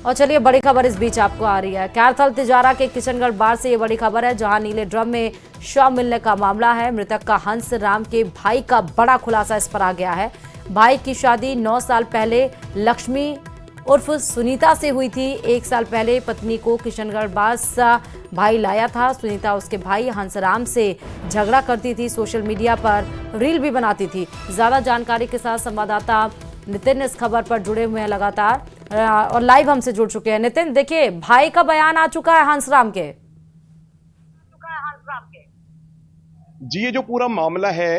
और चलिए बड़ी खबर इस बीच आपको आ रही है। कैरथल तिजारा के किशनगढ़ बार से ये बड़ी खबर है, जहां नीले ड्रम में शव मिलने का मामला है। मृतक का हंस राम के भाई का बड़ा खुलासा इस पर आ गया है। भाई की शादी 9 साल पहले लक्ष्मी उर्फ सुनीता से हुई थी। 1 साल पहले पत्नी को किशनगढ़ बास भाई लाया था। सुनीता उसके भाई हंसराम से झगड़ा करती थी, सोशल मीडिया पर रील भी बनाती थी। ज्यादा जानकारी के साथ संवाददाता नितिन इस खबर पर जुड़े हुए हैं लगातार और लाइव हमसे जुड़ चुके हैं। नितिन, देखिए भाई का बयान आ चुका है हंसराम के। जी, ये जो पूरा मामला है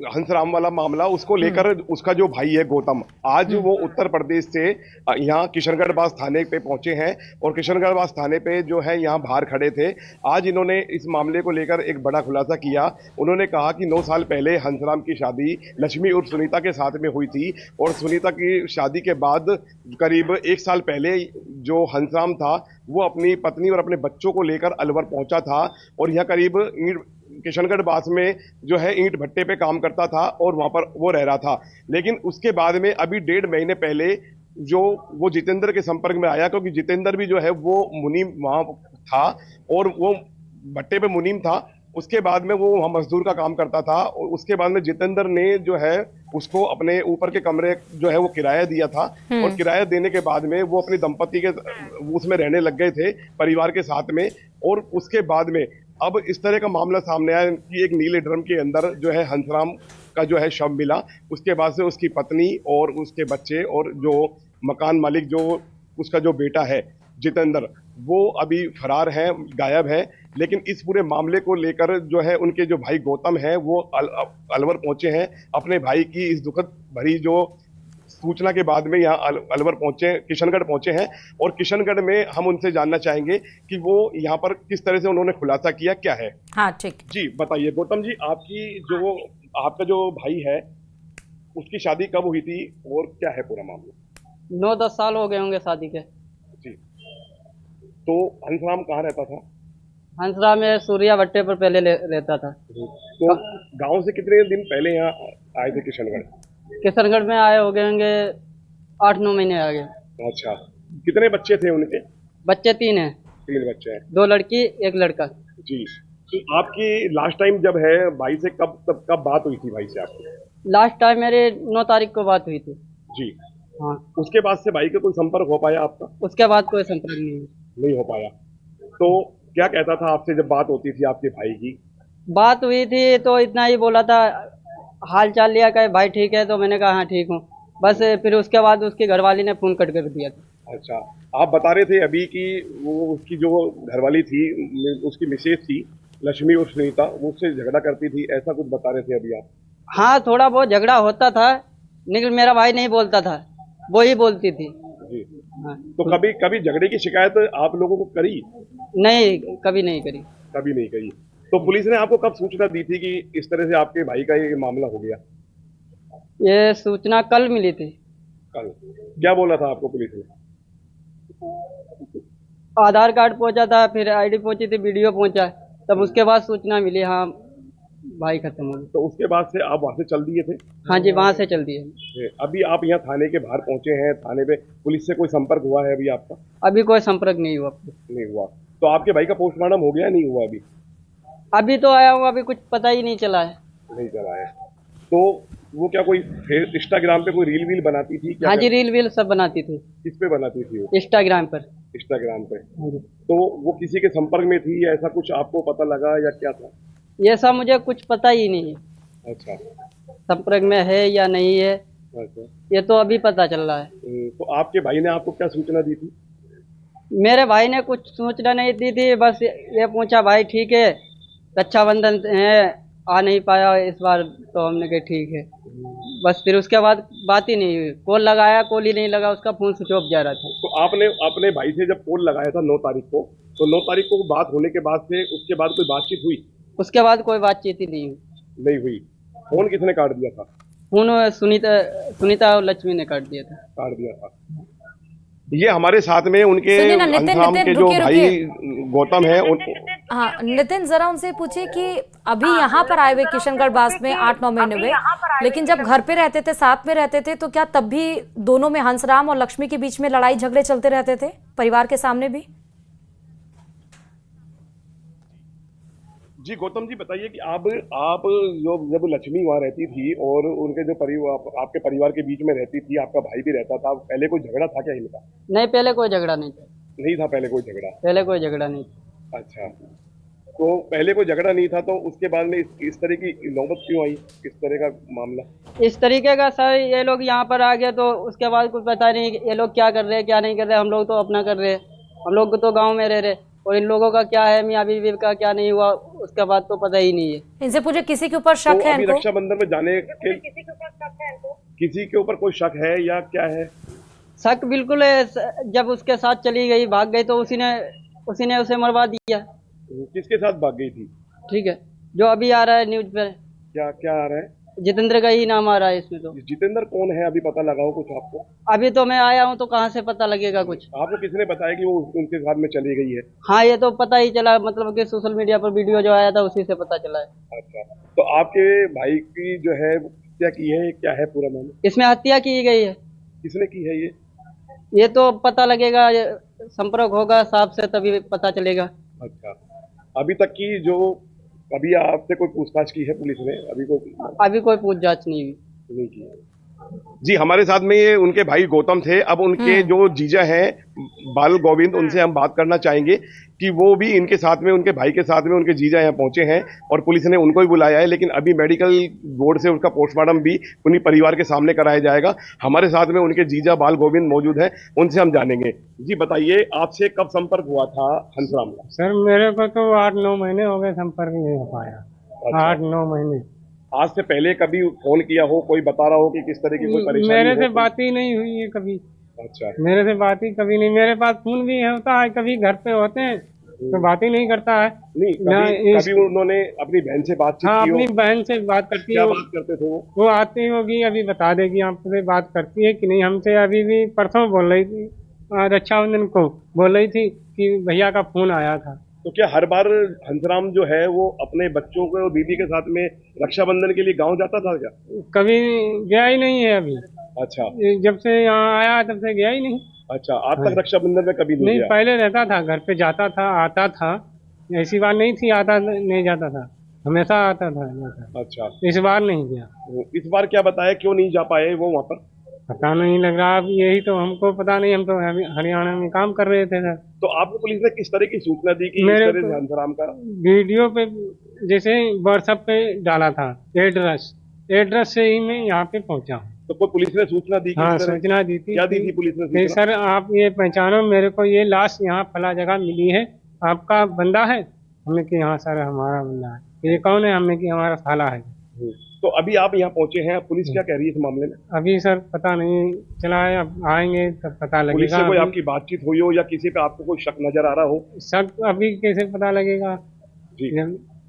हंसराम वाला मामला, उसको लेकर उसका जो भाई है गौतम, आज वो उत्तर प्रदेश से यहाँ किशनगढ़ बास थाने पे पहुंचे हैं और किशनगढ़ बास थाने पे जो है यहाँ बाहर खड़े थे। आज इन्होंने इस मामले को लेकर एक बड़ा खुलासा किया। उन्होंने कहा कि 9 साल पहले हंसराम की शादी लक्ष्मी उर्फ सुनीता के साथ में हुई थी और सुनीता की शादी के बाद करीब 1 साल पहले जो हंसराम था वो अपनी पत्नी और अपने बच्चों को लेकर अलवर पहुंचा था और यहाँ करीब किशनगढ़ बास में जो है ईंट भट्टे पे काम करता था और वहां पर वो रह रहा था। लेकिन उसके बाद में अभी 1.5 महीने पहले जो वो जितेंद्र के संपर्क में आया, क्योंकि जितेंद्र भी जो है वो मुनीम वहां था और वो भट्टे पे मुनीम था। उसके बाद में वो वहाँ मजदूर का काम करता था और उसके बाद में जितेंद्र ने जो है उसको अपने ऊपर के कमरे जो है वो किराया दिया था और किराया देने के बाद में वो अपनी दंपति के उसमें रहने लग गए थे परिवार के साथ में। और उसके बाद में अब इस तरह का मामला सामने आया कि एक नीले ड्रम के अंदर जो है हंसराम का जो है शव मिला। उसके बाद से उसकी पत्नी और उसके बच्चे और जो मकान मालिक जो उसका जो बेटा है जितेंद्र, वो अभी फरार है, गायब है। लेकिन इस पूरे मामले को लेकर जो है उनके जो भाई गौतम है वो अलवर पहुंचे हैं। अपने भाई की इस दुखद भरी जो सूचना के बाद में यहाँ अलवर पहुंचे, किशनगढ़ पहुंचे हैं और किशनगढ़ में हम उनसे जानना चाहेंगे कि वो यहाँ पर किस तरह से उन्होंने खुलासा किया, क्या है। हाँ ठीक जी बताइए गौतम जी, आपका जो भाई है उसकी शादी कब हुई थी और क्या है पूरा मामला? 9-10 साल हो गए होंगे शादी के। जी, तो हंसराम कहाँ रहता था? हंसराम में सूर्या भट्टे पर पहले रहता था। तो गांव से कितने दिन पहले यहाँ आए थे किशनगढ़? किशनगढ़ में आए हो गए होंगे 8-9 महीने आ गए। अच्छा, कितने बच्चे थे उनके? बच्चे 3 हैं। 3 बच्चे हैं। 2 लड़की 1 लड़का। जी, तो आपकी लास्ट टाइम जब है भाई से कब बात हुई थी भाई से आपकी? लास्ट टाइम मेरे 9 तारीख को बात हुई थी। जी हाँ, उसके बाद से भाई का कोई संपर्क हो पाया आपका? उसके बाद कोई संपर्क नहीं हो पाया। तो क्या कहता था आपसे जब बात होती थी आपके भाई की? बात हुई थी तो इतना ही बोला था, हाल चाल लिया, कहे भाई ठीक है, तो मैंने कहा हाँ ठीक हूँ, बस। फिर उसके बाद उसकी घरवाली ने फोन कट कर दिया था। अच्छा, आप बता रहे थे अभी कि वो उसकी जो घरवाली थी, उसकी मिसेज थी लक्ष्मी और सुनीता, वो उससे झगड़ा करती थी, ऐसा कुछ बता रहे थे अभी आप? हाँ, थोड़ा बहुत झगड़ा होता था लेकिन मेरा भाई नहीं बोलता था, वो ही बोलती थी। जी हाँ। तो कभी झगड़े की शिकायत आप लोगों को करी? नहीं, कभी नहीं करी। कभी नहीं करी। तो पुलिस ने आपको कब सूचना दी थी कि इस तरह से आपके भाई का ये मामला हो गया? ये सूचना कल मिली थी। कल क्या बोला था आपको पुलिस ने? आधार कार्ड पहुंचा था, फिर आईडी पहुंची थी, वीडियो पहुंचा, तब उसके बाद सूचना मिली हाँ भाई खत्म हो गया। तो उसके बाद से आप वहां से चल दिए थे? हाँ जी, वहां से चल दिए। अभी आप यहाँ थाने के बाहर पहुंचे हैं, थाने पे पुलिस से कोई संपर्क हुआ है अभी आपका? अभी कोई संपर्क नहीं हुआ। नहीं हुआ। तो आपके भाई का पोस्टमार्टम हो गया, नहीं हुआ अभी? अभी तो आया हूँ, अभी कुछ पता ही नहीं चला है। नहीं चला है। तो वो क्या कोई इंस्टाग्राम पे कोई रील वील बनाती थी क्या? हाँ जी, रील वील सब बनाती थी। किस पे बनाती थी वो? इंस्टाग्राम पर। इंस्टाग्राम पे। हाँ जी। तो वो किसी के संपर्क में थी, ऐसा कुछ आपको पता लगा या क्या था? ये सब मुझे कुछ पता ही नहीं है। अच्छा, संपर्क में है या नहीं है, अच्छा। ये तो अभी पता चल रहा है। तो आपके भाई ने आपको क्या सूचना दी थी? मेरे भाई ने कुछ सूचना नहीं दी थी, बस ये पूछा भाई ठीक है, रक्षाबंधन है, आ नहीं पाया इस बार, तो हमने कहा ठीक है, बस। फिर उसके बाद बात ही नहीं हुई। कॉल लगाया, कॉल ही नहीं लगा, उसका फोन स्विच ऑफ जा रहा था। तो आपने अपने भाई से जब कॉल लगाया था 9 तारीख को, तो 9 तारीख को बात होने के बाद से उसके बाद कोई बातचीत हुई? उसके बाद कोई बातचीत ही नहीं हुई। नहीं हुई। फोन किसने काट दिया था? फोन सुनीता और लक्ष्मी ने काट दिया था। काट दिया था। ये हमारे साथ में उनके सुनिए ना, नितिन, हंसराम के जो रुकिए, भाई गौतम है हाँ नितिन, जरा उनसे पूछिए कि अभी यहाँ पर आए हुए किशनगढ़ बास में 8-9 महीने हुए, लेकिन जब घर पे रहते थे, साथ में रहते थे, तो क्या तब भी दोनों में, हंसराम और लक्ष्मी के बीच में लड़ाई झगड़े चलते रहते थे परिवार के सामने भी? जी गौतम जी बताइए कि आप जो जब लक्ष्मी वहाँ रहती थी और उनके जो परिवार, आपके परिवार के बीच में रहती थी, आपका भाई भी रहता था, पहले कोई झगड़ा था क्या इनका? नहीं, पहले कोई झगड़ा नहीं था। नहीं था पहले कोई झगड़ा? पहले कोई झगड़ा नहीं था। अच्छा, तो पहले कोई झगड़ा नहीं था, तो उसके बाद में इस तरह की नौबत क्यों आई, किस तरह का मामला? इस तरीके का सर, ये लोग यहाँ पर आ गए तो उसके बाद कुछ पता नहीं ये लोग क्या कर रहे हैं क्या नहीं कर रहे। हम लोग तो अपना कर रहे हैं, हम लोग तो गांव में रह रहे, और इन लोगों का क्या है, मियाँ बीवी का क्या नहीं हुआ, उसके बाद तो पता ही नहीं है। इनसे पूछे किसी के ऊपर शक तो है अभी इनको? रक्षाबंधन में जाने के किसी के ऊपर कोई शक है या क्या है? शक बिल्कुल है। जब उसके साथ चली गई, भाग गई, तो उसी ने उसे मरवा दिया। किसके साथ भाग गई थी? ठीक है, जो अभी आ रहा है न्यूज पर, क्या क्या आ रहा है? जितेंद्र का ही नाम आ रहा है इसमें। तो जितेंद्र कौन है, अभी पता लगाओ कुछ आपको? अभी तो मैं आया हूँ, तो कहाँ से पता लगेगा कुछ? आपको किसने बताया कि वो उनके साथ में चली गई है? हाँ, ये तो पता ही चला, मतलब कि सोशल मीडिया पर वीडियो जो आया था उसी से पता चला है। अच्छा, तो आपके भाई की जो है हत्या की है, क्या है पूरा मामला? इसमें हत्या की गई है। किसने की है ये तो पता लगेगा, संपर्क होगा साहब से तभी पता चलेगा। अच्छा, अभी तक की जो अभी आपसे कोई पूछताछ की है पुलिस ने? अभी कोई पूछ जांच नहीं हुई। नहीं की है। जी हमारे साथ में ये उनके भाई गौतम थे। अब उनके जो जीजा हैं बाल गोविंद, उनसे हम बात करना चाहेंगे कि वो भी इनके साथ में, उनके भाई के साथ में उनके जीजा यहाँ पहुंचे हैं और पुलिस ने उनको भी बुलाया है, लेकिन अभी मेडिकल बोर्ड से उनका पोस्टमार्टम भी उन्हीं परिवार के सामने कराया जाएगा। हमारे साथ में उनके जीजा बाल गोविंद मौजूद है, उनसे हम जानेंगे। जी बताइए, आपसे कब संपर्क हुआ था हंसराम का? सर मेरे को तो 8-9 महीने हो गए, संपर्क नहीं हो पाया। अच्छा। 8-9 महीने। आज से पहले कभी फोन किया हो, कोई बता रहा हो कि किस तरह की कोई परेशानी मेरे हो? से बात ही नहीं हुई है कभी। अच्छा, मेरे से बात ही कभी नहीं। मेरे पास फोन भी होता है, कभी घर पे होते हैं तो बात ही नहीं करता है। नहीं कभी उन्होंने अपनी बहन से बातचीत हाँ, की हो? अपनी बहन से बात करती क्या है। बात करते थे वो? वो आती होगी, अभी बता देगी आपसे बात करती है कि नहीं हमसे। अभी भी परसों बोल रही थी, रक्षाबंधन को बोल रही थी कि भैया का फोन आया था। तो क्या हर बार हंसराम जो है वो अपने बच्चों को, दीदी के साथ में रक्षाबंधन के लिए गांव जाता था क्या? कभी गया ही नहीं है अभी। अच्छा, जब से यहाँ आया तब से गया ही नहीं। अच्छा, आज तक रक्षाबंधन में कभी नहीं नहीं, गया? पहले रहता था, घर पे जाता था, आता था। ऐसी बात नहीं थी आता नहीं जाता था, हमेशा आता था। अच्छा, इस बार नहीं गया। इस बार क्या बताया, क्यों नहीं जा पाए वो वहाँ पर? पता नहीं लग रहा, अब यही तो हमको पता नहीं। हम तो हरियाणा में काम कर रहे थे सर। तो आपको पुलिस ने किस तरह की सूचना दी कि इस मेरे तरह से को हंसराम का? वीडियो पे जैसे व्हाट्सएप पे डाला था एड्रेस से ही मैं यहाँ पे पहुँचा हूँ। तो कोई पुलिस ने सूचना दी? हाँ, सूचना दी थी। क्या दी थी पुलिस ने नहीं सूचना? सर, आप ये पहचानो, मेरे को ये लाश यहाँ फला जगह मिली है, आपका बंदा है? हमने कि हाँ सर हमारा बंदा है। ये कौन है? हमने कि हमारा साला है। तो अभी आप यहाँ पहुंचे हैं, पुलिस क्या कह रही है इस मामले में? अभी सर पता नहीं चला है, अब आएंगे तब पता लगेगा। पुलिस से कोई अभी आपकी बातचीत हुई हो या किसी पे आपको कोई शक नजर आ रहा हो? शक अभी कैसे पता लगेगा? जी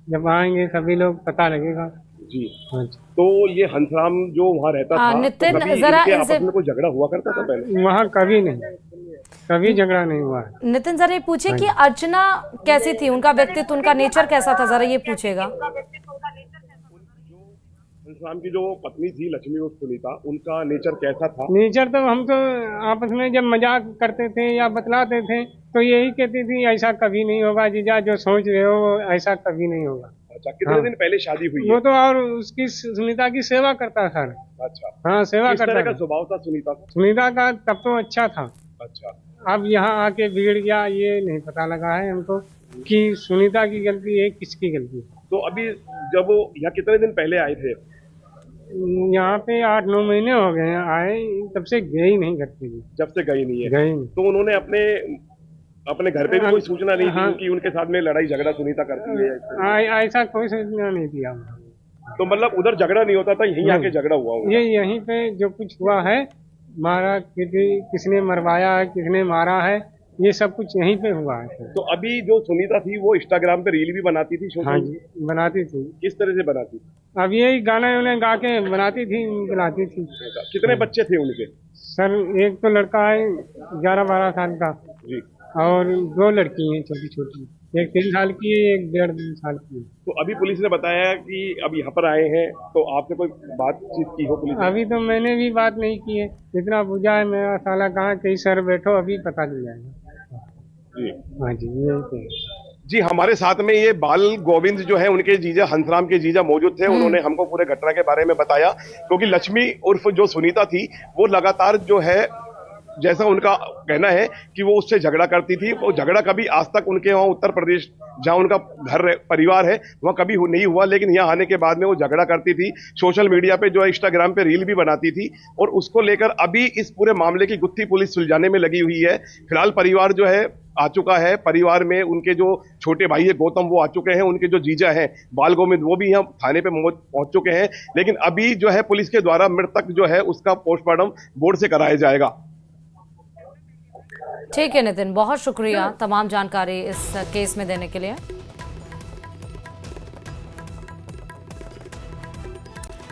जब आएंगे सभी लोग पता लगेगा। जी। हाँ। तो ये हंसराम जो वहाँ रहता था, नितिन, तो कभी जरा इनके इनसे- आपस में कोई झगड़ा हुआ करता था पहले? वहाँ कभी नहीं, कभी झगड़ा नहीं हुआ है। नितिन जरा ये पूछे कि अर्चना कैसी थी, उनका व्यक्तित्व, उनका नेचर कैसा था, जरा ये पूछेगा। हंसराम की जो पत्नी थी लक्ष्मी और सुनीता, उनका नेचर कैसा था? नेचर तो हम तो आपस में जब मजाक करते थे या बतलाते थे तो यही कहती थी ऐसा कभी नहीं होगा जीजा, जो सोच रहे हो वो ऐसा कभी नहीं होगा। अच्छा, कितने हाँ। दिन पहले शादी हुई वो है? तो और उसकी सुनीता की सेवा करता सर। अच्छा, हाँ, सेवा किस तरह करता का था। स्वभाव था सुनीता का? सुनीता का तब तो अच्छा था। अच्छा, अब यहाँ आके बिगड़ गया, ये नहीं पता लगा है हमको कि सुनीता की गलती है किसकी गलती है। तो अभी जब वो यहाँ कितने दिन पहले आए थे? यहाँ पे 8-9 महीने हो गए हैं आए, तब से गए ही नहीं घर पे भी। जब से गई नहीं है? गए नहीं। तो उन्होंने अपने घर पे भी कोई सूचना नहीं दी हाँ। कि उनके साथ में लड़ाई झगड़ा सुनीता करती है? ऐसा कोई सूचना नहीं दिया। तो मतलब उधर झगड़ा नहीं होता था, यहीं आके झगड़ा हुआ होगा? ये यहीं पे जो कुछ हुआ है, मारा किसने मरवाया है, किसने मारा है, ये सब कुछ यहीं पे हुआ है। तो अभी जो सुनीता थी वो इंस्टाग्राम पे रील भी बनाती थी, हाँ सोशल? जी, बनाती थी। किस तरह से बनाती? अब यही गाना उन्हें गा के बनाती थी, बनाती थी। कितने बच्चे थे उनके? सर एक तो लड़का है 11-12 साल का जी। और 2 लड़की हैं छोटी छोटी। एक 3 साल की है, एक 1.5 साल की है। तो अभी पुलिस ने बताया कि अब यहाँ पर आए हैं, तो आपने कोई बातचीत की हो पुलिस ने? अभी तो मैंने भी बात नहीं की है, जितना पूछा है मेरा साला कहाँ कहीं सर बैठो, अभी पता चल जाएगा। जी हाँ जी, यही तो है। जी, हमारे साथ में ये बाल गोविंद जो है, उनके जीजा हंसराम के जीजा मौजूद थे। उन्होंने हमको पूरे घटना के बारे में बताया, क्योंकि लक्ष्मी उर्फ जो सुनीता थी, वो लगातार जो है, जैसा उनका कहना है कि वो उससे झगड़ा करती थी। वो झगड़ा कभी आज तक उनके वहाँ उत्तर प्रदेश, जहाँ उनका परिवार है, वहाँ कभी नहीं हुआ, लेकिन यहाँ आने के बाद में वो झगड़ा करती थी। सोशल मीडिया पे जो इंस्टाग्राम पे रील भी बनाती थी, और उसको लेकर अभी इस पूरे मामले की गुत्थी पुलिस सुलझाने में लगी हुई है। फिलहाल परिवार जो है आ चुका है। परिवार में उनके जो छोटे भाई है गौतम, वो आ चुके हैं। उनके जो जीजा हैं बाल गोविंद, वो भी यहाँ थाने पे पहुंच चुके हैं। लेकिन अभी जो है पुलिस के द्वारा मृतक जो है उसका पोस्टमार्टम बोर्ड से कराया जाएगा। ठीक है नितिन, बहुत शुक्रिया तमाम जानकारी इस केस में देने के लिए।